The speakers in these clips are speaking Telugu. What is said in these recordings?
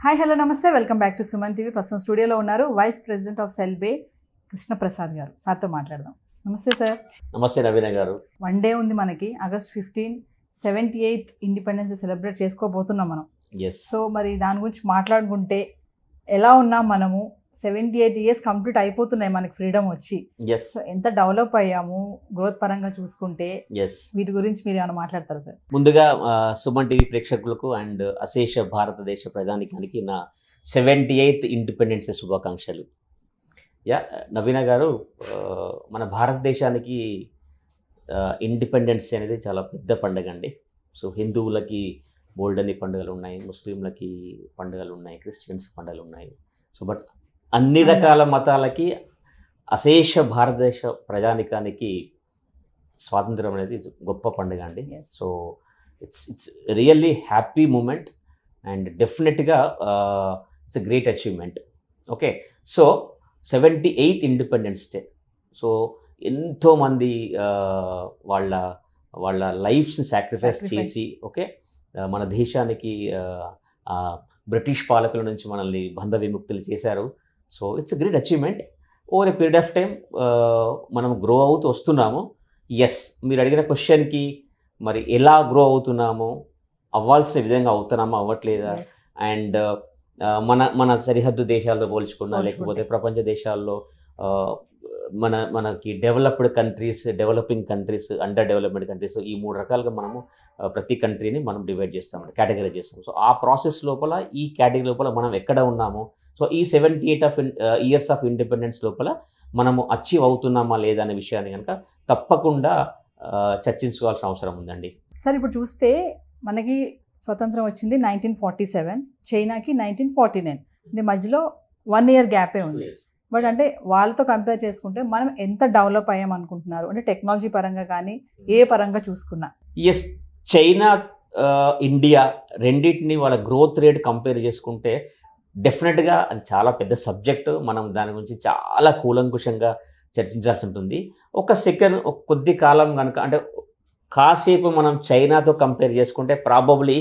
హాయ్ హలో నమస్తే welcome back to Suman TV. ప్రస్తుతం స్టూడియోలో ఉన్నారు వైస్ ప్రెసిడెంట్ ఆఫ్ సెల్బే కృష్ణప్రసాద్ గారు. సార్తో మాట్లాడదాం. నమస్తే సార్. నమస్తే నవీన గారు. వన్ డే ఉంది మనకి, August 15, 78th ఇండిపెండెన్స్ సెలబ్రేట్ చేసుకోబోతున్నాం మనం. సో మరి దాని గురించి మాట్లాడుకుంటే ఎలా ఉన్నాం మనము? 78 years కంప్లీట్ అయిపోతున్నాయి మనకి ఫ్రీడమ్ వచ్చి. సో ఎంత డెవలప్ అయ్యాము గ్రోత్ పరంగా చూసుకుంటే, వీటి గురించి మీరు ఏమైనా మాట్లాడతారా సార్? ముందుగా సుమన్ టీవీ ప్రేక్షకులకు అండ్ అశేష భారతదేశ ప్రజానికానికి నా 78th ఇండిపెండెన్స్ శుభాకాంక్షలు. నవీన గారు, మన భారతదేశానికి ఇండిపెండెన్స్ అనేది చాలా పెద్ద పండుగ అండి. సో హిందువులకి బోల్డని పండుగలు ఉన్నాయి, ముస్లింలకి పండుగలు ఉన్నాయి, క్రిస్టియన్స్ పండుగలు ఉన్నాయి. సో బట్ అన్ని రకాల మతాలకి అశేష భారతదేశ ప్రజానికానికి స్వాతంత్రం అనేది గొప్ప పండుగ అండి. So it's really happy moment and డెఫినెట్గా it's great achievement. Okay, so 78th Independence Day. So ఎంతోమంది వాళ్ళ లైఫ్స్ని సాక్రిఫైస్ చేసి ఓకే మన దేశానికి బ్రిటిష్ పాలకుల నుంచి మనల్ని బంధ విముక్తులు చేశారు. So it's great achievement. Over a period of time మనం గ్రో అవుతూ వస్తున్నాము. ఎస్, మీరు అడిగిన క్వశ్చన్కి మరి ఎలా గ్రో అవుతున్నాము, అవ్వాల్సిన విధంగా అవుతున్నామా, అవ్వట్లేదా, అండ్ మన సరిహద్దు దేశాలతో పోల్చుకున్నా లేకపోతే ప్రపంచ దేశాల్లో మనకి developed countries, developing countries, under development countries, ఈ 3 రకాలుగా మనము ప్రతి కంట్రీని మనం డివైడ్ చేస్తాం, కేటగిరైజ్ చేస్తాం. సో ఆ ప్రాసెస్ లోపల ఈ కేటగిరీ లోపల మనం ఎక్కడ ఉన్నాము, సో ఈ 78 years ఆఫ్ ఇండిపెండెన్స్ లోపల మనము అచీవ్ అవుతున్నామా లేదా అనే విషయాన్ని కనుక తప్పకుండా చర్చించుకోవాల్సిన అవసరం ఉందండి. సార్, ఇప్పుడు చూస్తే మనకి స్వతంత్రం వచ్చింది 1947, చైనాకి 1949. అంటే మధ్యలో 1 year గ్యాపే ఉంది. బట్ అంటే వాళ్ళతో కంపేర్ చేసుకుంటే మనం ఎంత డెవలప్ అయ్యాం అనుకుంటున్నారు? అంటే టెక్నాలజీ పరంగా కానీ ఏ పరంగా చూసుకున్నా. ఎస్, చైనా ఇండియా రెండింటిని వాళ్ళ గ్రోత్ రేట్ కంపేర్ చేసుకుంటే డెఫినెట్గా అది చాలా పెద్ద సబ్జెక్టు. మనం దాని గురించి చాలా కూలంకుషంగా చర్చించాల్సి ఉంటుంది. ఒక కొద్ది కాలం కనుక అంటే కాసేపు మనం చైనాతో కంపేర్ చేసుకుంటే ప్రాబబ్లీ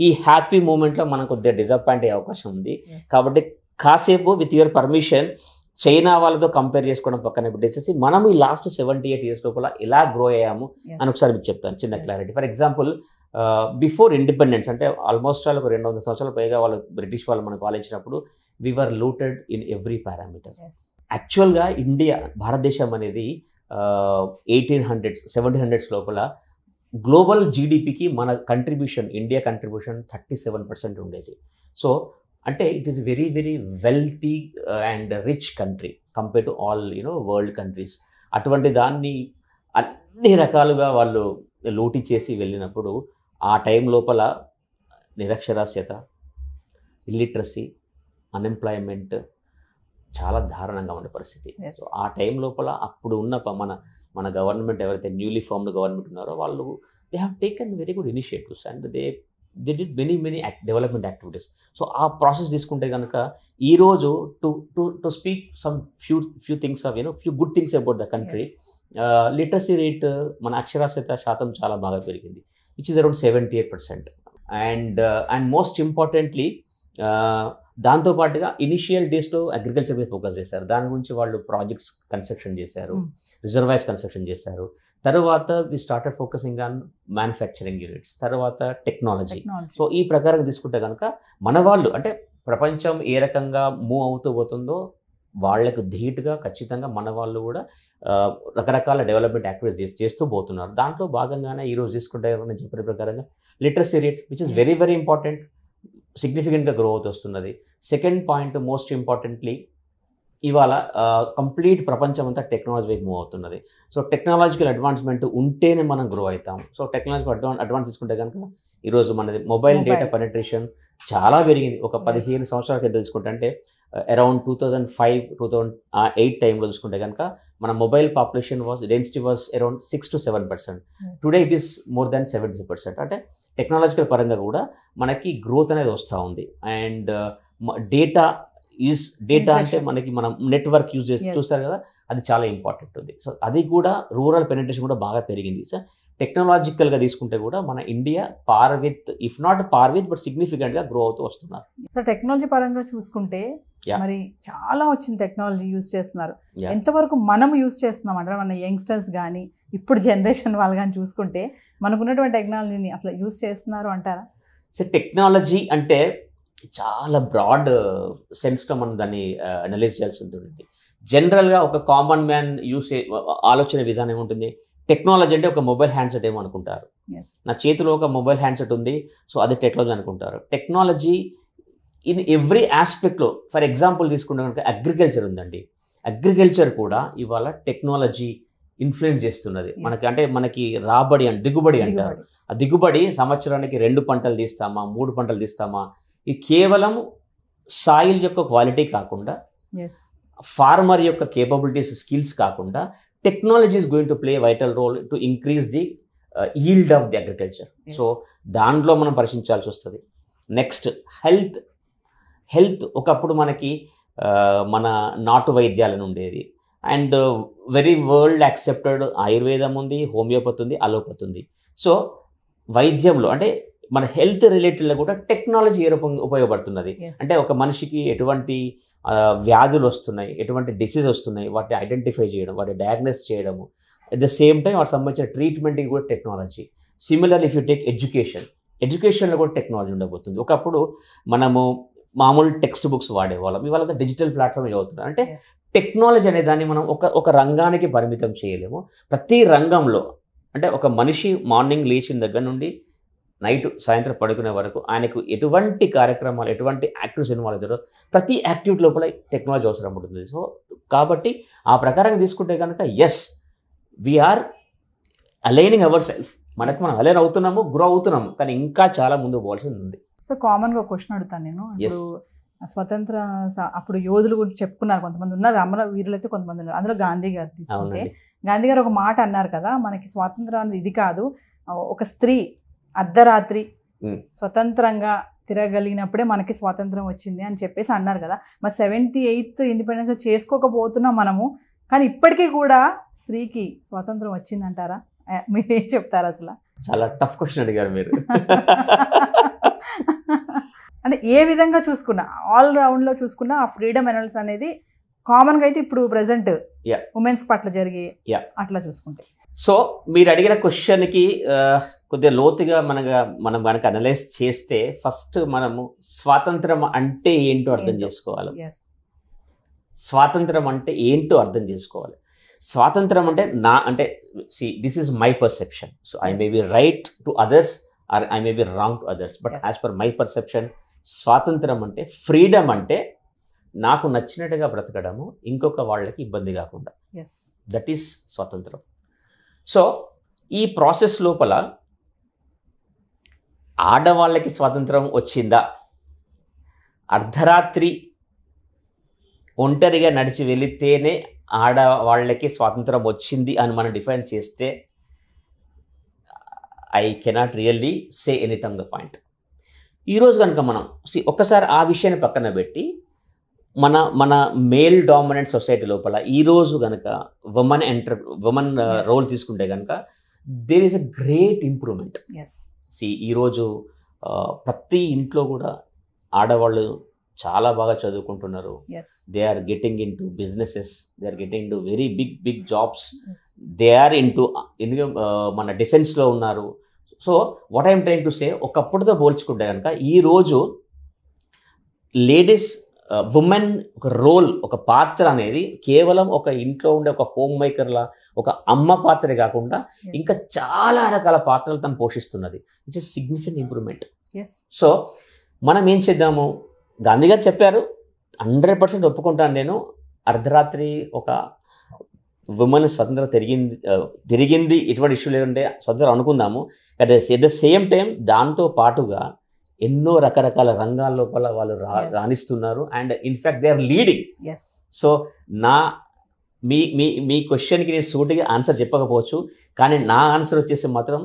ఈ హ్యాపీ మూమెంట్లో మనం కొద్దిగా డిసప్పాయింట్ అయ్యే అవకాశం ఉంది. కాబట్టి కాసేపు విత్ యువర్ పర్మిషన్ చైనా వాళ్ళతో కంపేర్ చేసుకోవడం పక్కన పెట్టేసి మనం ఈ లాస్ట్ 78 years లోపల ఎలా గ్రో అయ్యాము అని ఒకసారి మీకు చెప్తాను, చిన్న clarity. For example, before independence అంటే ఆల్మోస్ట్ వాళ్ళకు 200 సంవత్సరాల పైగా వాళ్ళు బ్రిటిష్ వాళ్ళు మనకు పాలించినప్పుడు వి వర్ లూటెడ్ ఇన్ ఎవ్రీ పారామీటర్. యాక్చువల్గా భారతదేశం అనేది 1800s 1700s లోపల గ్లోబల్ జీడిపికి మన కంట్రిబ్యూషన్, ఇండియా కంట్రిబ్యూషన్ 37% ఉండేది. సో అంటే it is very very wealthy and rich country compare to all world countries. అటువంటి దాన్ని అన్ని రకాలుగా వాళ్ళు లూటీ చేసి వెళ్ళినప్పుడు ఆ టైం లోపల నిరక్షరాస్యత, ఇల్లిటరసీ, అన్ఎంప్లాయ్మెంట్ చాలా దారుణంగా ఉండే పరిస్థితి. సో ఆ టైం లోపల అప్పుడు ఉన్న మన గవర్నమెంట్ ఎవరైతే న్యూలీ ఫార్మ్డ్ గవర్నమెంట్ ఉన్నారో వాళ్ళు they have taken very good initiatives and they did many development activities. So ఆ ప్రాసెస్ తీసుకుంటే కనుక ఈరోజు to speak some few things of few good things about the country. Literacy rate, మన అక్షరాస్యత శాతం చాలా బాగా పెరిగింది, which is around 78%. And most importantly దాంతోపాటుగా ఇనిషియల్ డేస్లో అగ్రికల్చర్ మీద ఫోకస్ చేశారు. దాని గురించి వాళ్ళు ప్రాజెక్ట్స్ కన్స్ట్రక్షన్ చేశారు, రిజర్వాయర్స్ కన్స్ట్రక్షన్ చేశారు. తర్వాత we started focusing on manufacturing units, తర్వాత టెక్నాలజీ. సో ఈ ప్రకారం తీసుకుంటే కనుక మన వాళ్ళు అంటే ప్రపంచం ఏ రకంగా మూవ్ అవుతూ పోతుందో వాళ్లకు ధీటుగా ఖచ్చితంగా మన వాళ్ళు కూడా రకరకాల డెవలప్మెంట్ యాక్టివిటీస్ చేస్తూ పోతున్నారు. దాంట్లో భాగంగానే ఈరోజు తీసుకుంటే నేను చెప్పిన ప్రకారంగా literacy rate which is very very important, సిగ్నిఫికెంట్గా గ్రో అవుతూ వస్తున్నది. సెకండ్ పాయింట్, మోస్ట్ ఇంపార్టెంట్లీ ఇవాళ కంప్లీట్ ప్రపంచం అంతా టెక్నాలజీ వైపు మూవ్ అవుతున్నది. సో టెక్నాలజికల్ అడ్వాన్స్మెంట్ ఉంటేనే మనం గ్రో అవుతాం. సో టెక్నాలజికల్ అడ్వాన్స్ తీసుకుంటే కనుక ఈరోజు మనది మొబైల్ డేటా పెనట్రేషన్ చాలా పెరిగింది. ఒక 15 సంవత్సరాల కింద తీసుకుంటే అంటే అరౌండ్ 2005-2008 టైంలో చూసుకుంటే కనుక మన mobile population density was around 6 to 7%. Today it is more than 70%. అంటే టెక్నాలజికల్ పరంగా కూడా మనకి గ్రోత్ అనేది వస్తూ ఉంది. అండ్ డేటా అంటే మనకి మనం నెట్వర్క్ యూజ్ చేసి చూస్తారు కదా, అది చాలా ఇంపార్టెంట్ ఉంది. సో అది కూడా రూరల్ పెనిట్రేషన్ కూడా బాగా పెరిగింది. సో టెక్నాలజికల్గా తీసుకుంటే కూడా మన India par with, if not par with, but సిగ్నిఫికెంట్గా గ్రో అవుతూ వస్తున్నారు. సో టెక్నాలజీ పరంగా చూసుకుంటే మరి చాలా వచ్చింది, టెక్నాలజీ యూజ్ చేస్తున్నారు. ఎంతవరకు మనం యూజ్ చేస్తున్నాం అంటే మన యంగ్స్టర్స్ కానీ ఇప్పుడు జనరేషన్ వాళ్ళు కానీ చూసుకుంటే మనకున్నటువంటి టెక్నాలజీని అసలు యూజ్ చేస్తున్నారు అంటారా? సో టెక్నాలజీ అంటే చాలా బ్రాడ్ సెన్స్లో మనం దాన్ని అనలైజ్ చేయాల్సి ఉంటుంది. జనరల్గా ఒక కామన్ మ్యాన్ ఆలోచన విధానం ఏముంటుంది, టెక్నాలజీ అంటే ఒక మొబైల్ హ్యాండ్సెట్ ఏమో అనుకుంటారు. నా చేతిలో ఒక మొబైల్ హ్యాండ్సెట్ ఉంది, సో అది టెక్నాలజీ అనుకుంటారు. టెక్నాలజీ ఇన్ ఎవ్రీ ఆస్పెక్ట్లో, ఫర్ ఎగ్జాంపుల్ తీసుకుంటే కనుక అగ్రికల్చర్ ఉందండి. అగ్రికల్చర్ కూడా ఇవాళ టెక్నాలజీ ఇన్ఫ్లుయెన్స్ చేస్తున్నది మనకి. అంటే మనకి రాబడి అంటే దిగుబడి అంటారు. ఆ దిగుబడి సంవత్సరానికి 2 పంటలు తీస్తామా, 3 పంటలు తీస్తామా, ఇది కేవలం సాయిల్ యొక్క క్వాలిటీ కాకుండా, ఫార్మర్ యొక్క కేపబిలిటీస్, స్కిల్స్ కాకుండా, technology is going to play vital role to increase the yield of the agriculture. So దాంట్లో మనం పరిశీలించాల్సి వస్తుంది. నెక్స్ట్ హెల్త్ ఒకప్పుడు మనకి మన నాటు వైద్యాలను ఉండేది, అండ్ వెరీ వరల్డ్ యాక్సెప్టెడ్ ఆయుర్వేదం ఉంది, హోమియోపతి ఉంది, అలోపతి ఉంది. సో వైద్యంలో అంటే మన హెల్త్ రిలేటెడ్లో కూడా టెక్నాలజీ ఏ రూపంగా ఉపయోగపడుతున్నది. అంటే ఒక మనిషికి ఎటువంటి వ్యాధులు వస్తున్నాయి, ఎటువంటి డిసీజ్ వస్తున్నాయి, వాటిని ఐడెంటిఫై చేయడం, వాటిని డయాగ్నోస్ చేయడము, అట్ ద సేమ్ టైం వాటికి సంబంధించిన ట్రీట్మెంట్కి కూడా technology. Similar if you take ఎడ్యుకేషన్లో కూడా టెక్నాలజీ ఉండబోతుంది. ఒకప్పుడు మనము మామూలు టెక్స్ట్ బుక్స్ వాడేవాళ్ళం, ఇవాళ డిజిటల్ ప్లాట్ఫామ్ చదువుతున్నాం. అంటే టెక్నాలజీ అనే దాన్ని మనం ఒక రంగానికి పరిమితం చేయలేము. ప్రతి రంగంలో అంటే ఒక మనిషి మార్నింగ్ లేచిన దగ్గర నుండి నైట్ సాయంత్రం పడుకునే వరకు ఆయనకు ఎటువంటి కార్యక్రమాలు, ఎటువంటి యాక్టివిటీస్ ఇన్వాల్వ్ అవుతారో ప్రతి యాక్టివిటీ లోపల టెక్నాలజీ అవసరం ఉంటుంది. సో కాబట్టి ఆ ప్రకారంగా తీసుకుంటే కనుక yes, we are aligning our self. మనకు మనం అలైన్ అవుతున్నాము, గ్రో అవుతున్నాము, కానీ ఇంకా చాలా ముందుకు పోవాల్సింది ఉంది. సో కామన్గా క్వశ్చన్ అడుగుతాను నేను. ఇప్పుడు స్వతంత్ర అప్పుడు యోధులు గురించి చెప్పుకున్నారు, కొంతమంది ఉన్నారు, అమరవీరులు అయితే కొంతమంది ఉన్నారు. అందులో గాంధీ గారు తీసుకుంటే, గాంధీ గారు ఒక మాట అన్నారు కదా, మనకి స్వాతంత్రం అనేది ఇది కాదు, ఒక స్త్రీ అర్ధరాత్రి స్వతంత్రంగా తిరగలిగినప్పుడే మనకి స్వాతంత్రం వచ్చింది అని చెప్పేసి అన్నారు కదా. మరి 78th ఇండిపెండెన్స్ చేసుకోకపోతున్నాం మనము, కానీ ఇప్పటికీ కూడా స్త్రీకి స్వాతంత్రం వచ్చిందంటారా? మీరేం చెప్తారు అసలు? చాలా టఫ్ క్వశ్చన్ అడిగారు మీరు. అంటే ఏ విధంగా చూసుకున్నా, ఆల్ రౌండ్లో చూసుకున్నా ఆ ఫ్రీడమ్ ఎనల్స్ అనేది కామన్గా అయితే ఇప్పుడు ప్రజెంట్ ఉమెన్స్ పట్ల జరిగే అట్లా చూసుకుంటే. సో మీరు అడిగిన క్వశ్చన్కి కొద్దిగా లోతుగా మనం కనుక అనలైజ్ చేస్తే ఫస్ట్ మనము స్వాతంత్రం అంటే ఏంటో అర్థం చేసుకోవాలి. స్వాతంత్రం అంటే ఏంటో అర్థం చేసుకోవాలి. స్వాతంత్రం అంటే this is my perception. So I may be right to others or I may be wrong to others, but as per my perception స్వాతంత్రం అంటే ఫ్రీడమ్ అంటే నాకు నచ్చినట్టుగా బ్రతకడము, ఇంకొక వాళ్ళకి ఇబ్బంది కాకుండా, దట్ ఈస్ స్వాతంత్రం. సో ఈ ప్రాసెస్ లోపల ఆడవాళ్ళకి స్వాతంత్రం వచ్చిందా, అర్ధరాత్రి ఒంటరిగా నడిచి వెళితేనే ఆడవాళ్ళకి స్వాతంత్రం వచ్చింది అని మనం డిఫైన్ చేస్తే I cannot really say anything the point. ఈరోజు కనుక మనం ఒక్కసారి ఆ విషయాన్ని పక్కన పెట్టి మన మేల్ డామినెంట్ సొసైటీ లోపల ఈరోజు కనుక ఉమెన్ రోల్ తీసుకుంటే కనుక there is a great improvement. ఈరోజు ప్రతి ఇంట్లో కూడా ఆడవాళ్ళు చాలా బాగా చదువుకుంటున్నారు. They are getting into businesses, they are getting into very big jobs, they are into మన డిఫెన్స్లో ఉన్నారు. So what I'm trying to say, ఒకప్పుడుతో పోల్చుకుంటే కనుక ఈరోజు లేడీస్ ఉమెన్ ఒక రోల్, ఒక పాత్ర అనేది కేవలం ఒక ఇంట్లో ఉండే ఒక హోమ్ మేకర్లా, ఒక అమ్మ పాత్రే కాకుండా ఇంకా చాలా రకాల పాత్రలు తను పోషిస్తున్నది. It's a significant improvement. So మనం ఏం చేద్దాము, గాంధీ గారు చెప్పారు, 100% ఒప్పుకుంటాను నేను, అర్ధరాత్రి ఒక ఉమెన్ స్వతంత్రం తిరిగింది, ఎటువంటి ఇష్యూ లేకుంటే స్వతంత్రం అనుకుందాము. అట్ ద సేమ్ టైం దాంతో పాటుగా ఎన్నో రకరకాల రంగాల లోపల వాళ్ళు రాణిస్తున్నారు, and in fact they are leading. So మీ క్వశ్చన్కి నేను సూటిగా ఆన్సర్ చెప్పకపోవచ్చు, కానీ నా ఆన్సర్ వచ్చేసి మాత్రం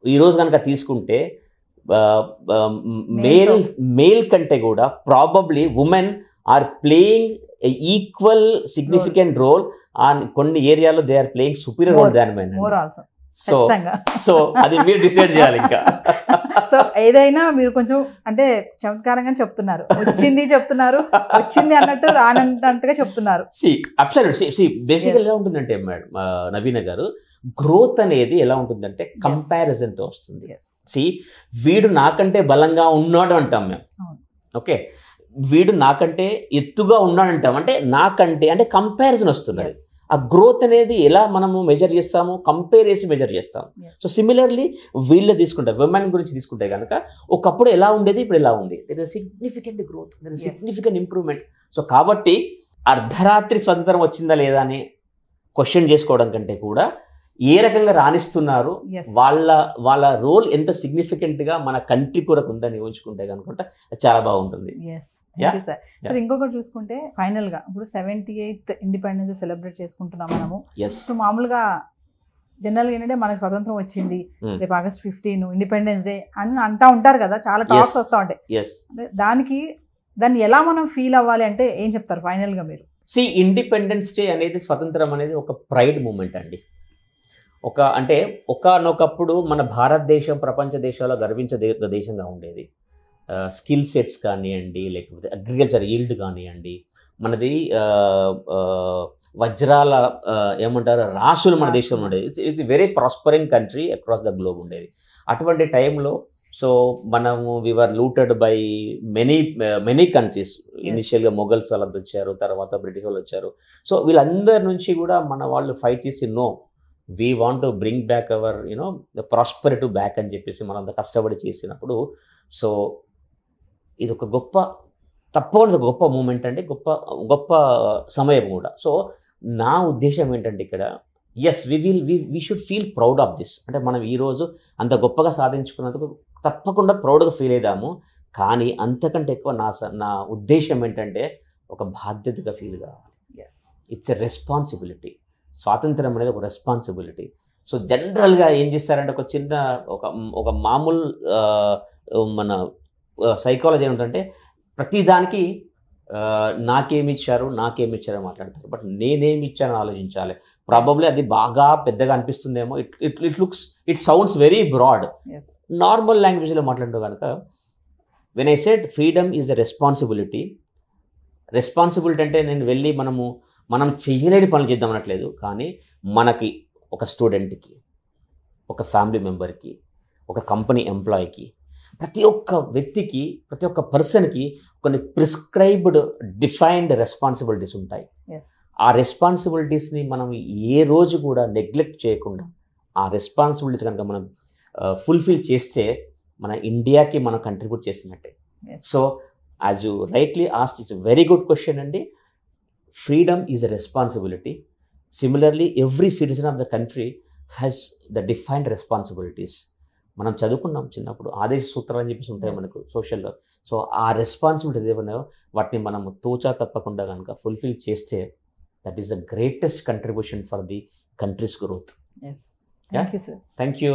ఈరోజు కనుక తీసుకుంటే మేల్ కంటే కూడా probably women are playing equal significant role on కొన్ని ఏరియాలో they are playing superior role than men. So so అది మీరు డిసైడ్ చేయాలి ఇంకా. సో ఏదైనా మీరు కొంచెం అంటే చమత్కారంగా చెప్తున్నారు, చెప్తున్నారు వచ్చింది అన్నట్టు రానంటట్టుగా చెప్తున్నారు. బేసికల్ ఎలా ఉంటుందంటే మేడం నవీన గారు, గ్రోత్ అనేది ఎలా ఉంటుందంటే కంపారిజన్ తో వస్తుంది. వీడు నాకంటే బలంగా ఉన్నాడు అంటాం మేము, ఓకే, వీడు నాకంటే ఎత్తుగా ఉన్నాడంటాం, అంటే నాకంటే అంటే కంపారిజన్ వస్తున్నది. ఆ గ్రోత్ అనేది ఎలా మనము మెజర్ చేస్తాము, కంపేర్ చేసి మెజర్ చేస్తాము. సో సిమిలర్లీ వీళ్ళు తీసుకుంటే, విమెన్ గురించి తీసుకుంటే కనుక ఒకప్పుడు ఎలా ఉండేది, ఇప్పుడు ఎలా ఉంది, there is significant growth, there is significant improvement. So కాబట్టి అర్ధరాత్రి స్వతంత్రం వచ్చిందా లేదా అని క్వశ్చన్ చేసుకోవడం కంటే కూడా ఏ రకంగా రాణిస్తున్నారు, వాళ్ళ రోల్ ఎంత సిగ్నిఫికెంట్ గా మన కంట్రీ కూడా ఉందని ఊహించుకుంటే కనుకుంటే చాలా బాగుంటుంది. ఇంకొకటి చూసుకుంటే ఫైనల్ గా ఇప్పుడు 78th ఇండిపెండెన్స్ సెలబ్రేట్ చేసుకుంటున్నాం మనము. సో మామూలుగా జనరల్ గా ఏంటంటే మనకు స్వతంత్రం వచ్చింది, రేపు August 15 ఇండిపెండెన్స్ డే అని అంటా ఉంటారు కదా, చాలా టాక్స్ వస్తూ ఉంటాయి. దాన్ని ఎలా మనం ఫీల్ అవ్వాలి అంటే ఏం చెప్తారు ఫైనల్ గా మీరు? ఇండిపెండెన్స్ డే అనేది, స్వతంత్రం అనేది ఒక ప్రైడ్ మూమెంట్ అండి. అంటే ఒకనొకప్పుడు మన భారతదేశం ప్రపంచ దేశాల్లో గర్వించే దేశంగా ఉండేది. స్కిల్ సెట్స్ కానివ్వండి, లేకపోతే అగ్రికల్చర్ ఈల్డ్ కానివ్వండి, మనది వజ్రాల ఏమంటారు రాసులు మన దేశంలో ఉండేది. It's very prospering country across the globe ఉండేది. అటువంటి టైంలో సో మనము we are looted by many countries. ఇనిషియల్గా మొఘల్స్ వాళ్ళంతా వచ్చారు, తర్వాత బ్రిటిష్ వాళ్ళు వచ్చారు. సో వీళ్ళందరి నుంచి కూడా మన వాళ్ళు ఫైట్ చేసి no, we want to bring back our the prosperity back అని చెప్పేసి మనం అంత కష్టపడి చేసినప్పుడు, సో ఇది ఒక తప్పకుండా గొప్ప మూమెంట్ అండి, గొప్ప సమయం కూడా. సో నా ఉద్దేశం ఏంటంటే ఇక్కడ we should feel proud of this. అంటే మనం ఈరోజు అంత గొప్పగా సాధించుకున్నందుకు తప్పకుండా ప్రౌడ్గా ఫీల్ అవుదాము. కానీ అంతకంటే ఎక్కువ నా ఉద్దేశం ఏంటంటే ఒక బాధ్యతగా ఫీల్ కావాలి. It's a responsibility. స్వాతంత్రం అనేది ఒక రెస్పాన్సిబిలిటీ. సో జనరల్గా ఏం చేస్తారంటే ఒక చిన్న ఒక మామూలు మన సైకాలజీ ఏమిటంటే ప్రతిదానికి నాకేమి ఇచ్చారు మాట్లాడతారు. బట్ నేనేమి ఇచ్చానో ఆలోచించాలి. ప్రాబబ్లీ అది బాగా పెద్దగా అనిపిస్తుందేమో, it sounds very broad. Normal లాంగ్వేజ్లో మాట్లాడుతూ కనుక when I said freedom is a responsibility అంటే నేను వెళ్ళి మనం చెయ్యలేని పనులు చేద్దాం అనట్లేదు. కానీ మనకి ఒక స్టూడెంట్కి, ఒక ఫ్యామిలీ మెంబర్కి, ఒక కంపెనీ ఎంప్లాయీకి, ప్రతి ఒక్క వ్యక్తికి, ప్రతి ఒక్క పర్సన్కి కొన్ని ప్రిస్క్రైబ్డ్ డిఫైన్డ్ రెస్పాన్సిబిలిటీస్ ఉంటాయి. ఆ రెస్పాన్సిబిలిటీస్ని మనం ఏ రోజు కూడా నెగ్లెక్ట్ చేయకుండా ఆ రెస్పాన్సిబిలిటీస్ కనుక మనం ఫుల్ఫిల్ చేస్తే మన ఇండియాకి మనం కంట్రిబ్యూట్ చేసినట్టే. So as you rightly asked, it's a very good question అండి. Freedom is a responsibility. Similarly, every citizen of the country has the defined responsibilities. మనం చదువుకున్నాం చిన్నప్పుడు, ఆదేశ సూత్రాలు అని చెప్పేసి ఉంటాయి మనకు సోషల్లో. సో ఆ రెస్పాన్సిబిలిటీస్ ఏమన్నాయో వాటిని మనం తోచా తప్పకుండా కనుక ఫుల్ఫిల్ చేస్తే that is the greatest contribution for the countries growth. Thank you, sir. Thank you.